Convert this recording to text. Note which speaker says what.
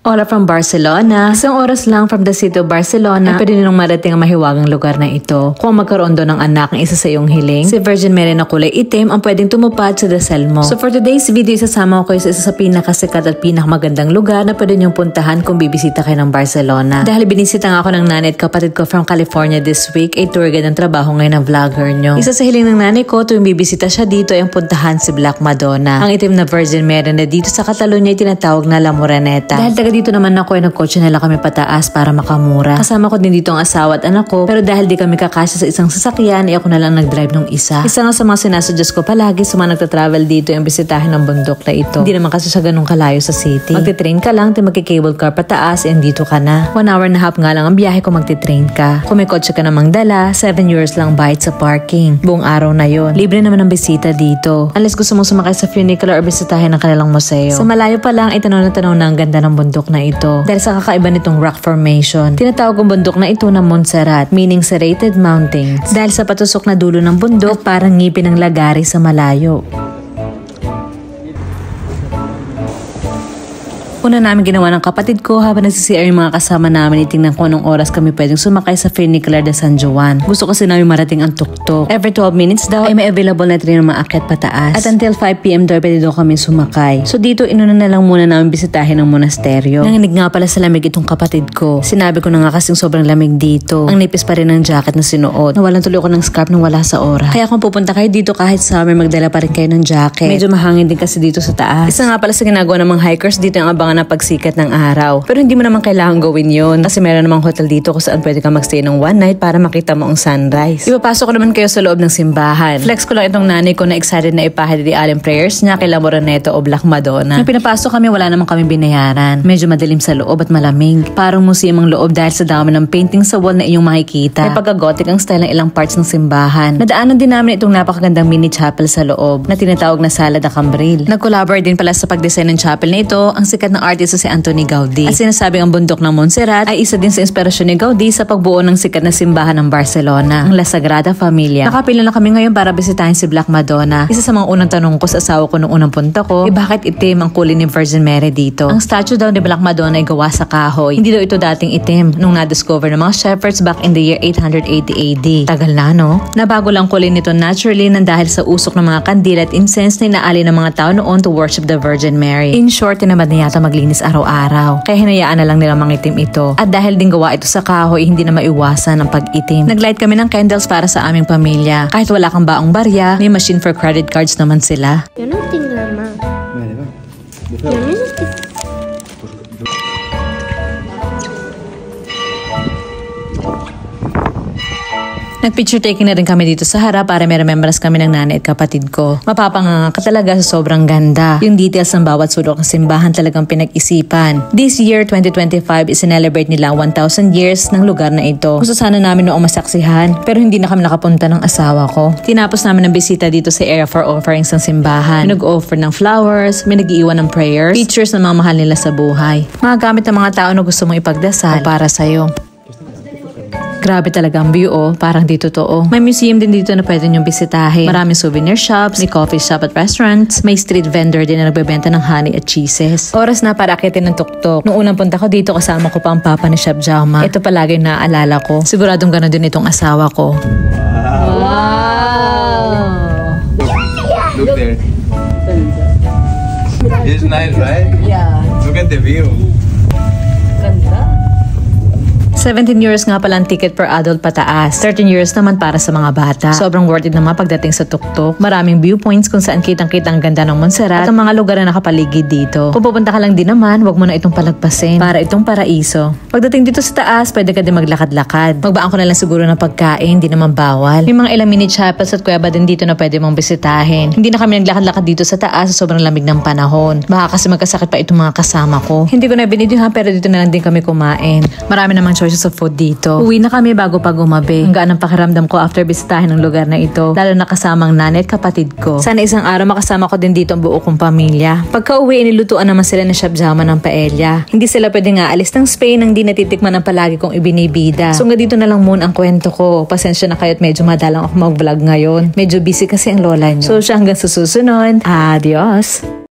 Speaker 1: Hola from Barcelona. Isang oras lang from the city of Barcelona, pwede nung marating ang mahiwagang lugar na ito. Kung magkaroon doon ng anak ng isa sa iyong hiling, si Virgin Mary na kulay itim ang pwedeng tumupad sa dasal mo. So for today's video, isasama ko kayo sa isa sa pinakasikat at pinakamagandang lugar na pwede niyong puntahan kung bibisita kayo ng Barcelona. Dahil binisita nga ako ng nanay at kapatid ko from California this week, ay tour guide ng trabaho ngayon ng vlogger nyo. Isa sa hiling ng nanay ko tuwing bibisita siya dito ay ang puntahan si Black Madonna. Ang itim na Virgin Mary na dito sa Catalonia ay tinatawag na La Moreneta. Dahil taga dito naman ako ay nagkotse na lang kami pataas para makamura. Kasama ko din dito ang asawa at anak ko, pero dahil di kami kakasya sa isang sasakyan, ay ako na lang nag-drive ng isa. Isa nga sa mga sinasuggest ko palagi sa mga nagtatravel dito yung bisitahin ng bundok na ito. Hindi naman kasi siya ganun kalayo sa city. Magti-train ka lang, magki-cable car pataas, and dito ka na. 1 hour and a half nga lang ang biyahe kung magti-train ka. Kung may kotse ka namang dala, 7 euros lang bayad sa parking. Buong araw na yon. Libre naman ang bisita dito. Unless gusto mong sumakay sa funicular or bisitahin ng kanilang museo. Sa malayo pa lang, ay tanaw na ang ganda ng bundok na ito. Dahil sa kakaiba nitong rock formation. Tinatawag ang bundok na ito na Montserrat, meaning serrated mountains. Dahil sa patusok na dulo ng bundok, parang ngipin ng lagari sa malayo. Una namin ginawa ng kapatid ko habang nagsisiyar yung mga kasama namin, itingnan ko anong oras kami pwedeng sumakay sa funicular de San Juan. Gusto kasi namin marating ang tuktok. Every 12 minutes daw ay may available na train ng mga akyat pataas. At until 5 PM daw pwede daw kami sumakay. So dito inuna na lang muna namin bisitahin ang monasteryo. Nanginig nga pala sa lamig itong kapatid ko. Sinabi ko na nga kasing sobrang lamig dito. Ang nipis pa rin ng jacket na sinuot. Nawalan tuloy ako ng scarf nang wala sa oras. Kaya kung pupunta kayo dito kahit summer, magdala pa rin kayo ng jacket. Medyo mahangin din kasi dito sa taas. Isa nga pala sa ginagawa ng mga hikers dito ang abangan na pagsikat ng araw. Pero hindi mo naman kailangan gawin yun kasi meron namang hotel dito kung saan pwede ka magstay ng one night para makita mo ang sunrise. Ipapasok ko naman kayo sa loob ng simbahan. Flex ko lang itong nanay ko na excited na ipahid di alin prayers niya kay La Moreneta o Black Madonna. Nung pinapasok kami, wala naman kami binayaran. Medyo madilim sa loob at malamig. Parang museum ang loob dahil sa dami ng painting sa wall na iyong makikita. May pagka-gothic ang style ng ilang parts ng simbahan. Nadaanan din namin itong napakagandang mini chapel sa loob na tinatawag na Sala de Cambril. Nag-collaborate din pala sa pag-design ng chapel na ito ang sikat na artist si Anthony Gaudi. At sinasabing ang bundok ng Montserrat ay isa din sa inspirasyon ni Gaudi sa pagbuo ng sikat na simbahan ng Barcelona, ang La Sagrada Familia. Nakapila na kami ngayon para bisitahin si Black Madonna. Isa sa mga unang tanong ko sa asawa ko nung unang punta ko, bakit itim ang kulay ni Virgin Mary dito? Ang statue daw ni Black Madonna ay gawa sa kahoy. Hindi daw ito dating itim nung na-discover ng mga shepherds back in the year 880 AD. Tagal na, no? Nabago lang kulay nito naturally nang dahil sa usok ng mga kandila at incense na inaali ng mga tao noon to worship the Virgin Mary. In short, tinamad na yata maglinis araw-araw. Kaya hinayaan na lang nila mangitim ito. At dahil din gawa ito sa kahoy, hindi na maiwasan ang pag-itim. Naglight kami ng candles para sa aming pamilya. Kahit wala kang baong barya, may machine for credit cards naman sila.
Speaker 2: Yo no tengo más.
Speaker 3: Vale, va.
Speaker 2: Yo necesito.
Speaker 1: Nag-picture taking na rin kami dito sa harap para may remembrance kami ng nanay at kapatid ko. Mapapanganga ka talaga sa sobrang ganda. Yung details ng bawat sulok ng simbahan talagang pinag-isipan. This year, 2025, is-celebrate nila 1,000 years ng lugar na ito. Gusto sana namin noong masaksihan, pero hindi na kami nakapunta ng asawa ko. Tinapos namin ang bisita dito sa area for offerings ng simbahan. May nag-offer ng flowers, may nag-iiwan ng prayers, pictures ng mga mahal nila sa buhay. Mga gamit ng mga tao na gusto mong ipagdasal para sa'yo. Grabe talaga ang view, oh. Parang di totoo. May museum din dito na pwede niyong bisitahin. Maraming souvenir shops, may coffee shop at restaurants. May street vendor din na nagbebenta ng honey at cheeses. Oras na para akitin ng tuktok. Noong unang punta ko dito, kasama ko pa ang papa ni Chef Jaume. Ito palagi yung naaalala ko. Siguradong gano'n din itong asawa ko. Wow!
Speaker 3: Look there. It's nice, right?
Speaker 1: Yeah.
Speaker 3: Look at the view.
Speaker 1: Ganda. 17 euros nga pala ang ticket per adult pataas. 13 euros naman para sa mga bata. Sobrang worth it naman pagdating sa tuktok. Maraming viewpoints kung saan kitang-kita ang ganda ng Montserrat at ang mga lugar na nakapaligid dito. Kung pupunta ka lang din naman, wag mo na itong palagpasin para itong paraiso. Pagdating dito sa taas, pwede ka din maglakad-lakad. Magbaan ko na lang siguro ng pagkain, di naman bawal. May mga ilang mini chapels at kuweba din dito na pwede mong bisitahin. Hindi na kami naglakad-lakad dito sa taas sa sobrang lamig ng panahon. Baka kasi magkasakit pa itong mga kasama ko. Hindi ko na binidyohan pero dito na lang din kami kumain. Marami namang choices sa food dito. Uwi na kami bago pa gumabi. Ang gaan ang pakiramdam ko after bisitahin ng lugar na ito. Lalo na kasamang nanay at kapatid ko. Sana isang araw makasama ko din dito ang buo kong pamilya. Pagka uwi, inilutuan naman sila ni Chef Jaume ng paella. Hindi sila pwede nga alis ng Spain nang di natitikman ang palagi kong ibinibida. So nga dito na lang muna ang kwento ko. Pasensya na kayo at medyo madalang ako mag-vlog ngayon. Medyo busy kasi ang lola niyo. So siya hanggang sa susunod. Adios!